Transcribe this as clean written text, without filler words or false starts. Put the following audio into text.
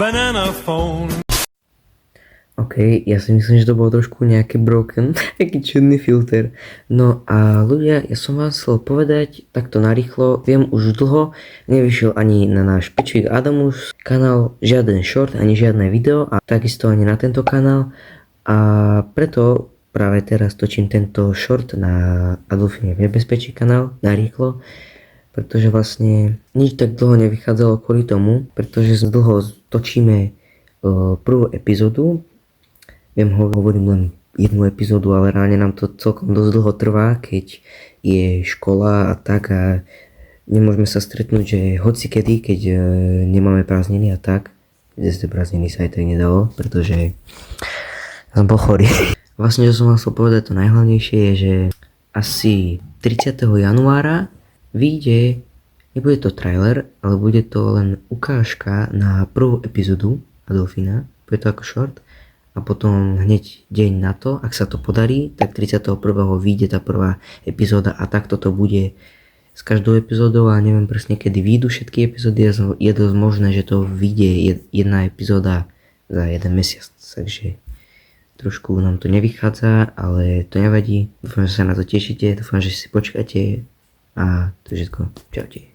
banana phone. OK, ja si myslím, že to bolo trošku nejaké broken, taký čudný filter. No a ľudia, ja som vás chcel povedať takto narýchlo, viem už dlho, nevyšiel ani na náš Pečík Adamus kanál žiaden short, ani žiadne video a takisto ani na tento kanál a preto práve teraz točím tento short na Adolfine Nebezpečí kanál narýchlo, pretože vlastne nič tak dlho nevychádzalo kvôli tomu, pretože dlho točíme prvú epizódu. Viem, hovorím len jednu epizódu, ale reálne nám to celkom dosť dlho trvá, keď je škola a tak a nemôžeme sa stretnúť, že hoci kedy, keď nemáme prázdniny a tak. Zde prázdniny sa aj tak nedalo, pretože som bol chorý. Vlastne, čo som vám chcel povedať, to najhlavnejšie je, že asi 30. januára vyjde, nebude to trailer, ale bude to len ukážka na prvú epizódu Adolfina, bude to ako short. A potom hneď deň na to, ak sa to podarí, tak 31. vyjde tá prvá epizóda a takto to bude s každou epizódou a neviem presne kedy vyjdú všetky epizódy a je dosť možné, že to vyjde jedna epizóda za jeden mesiac, takže trošku nám to nevychádza, ale to nevadí, dúfam, že sa na to tešíte, dúfam, že si počkáte a to je všetko, čaute.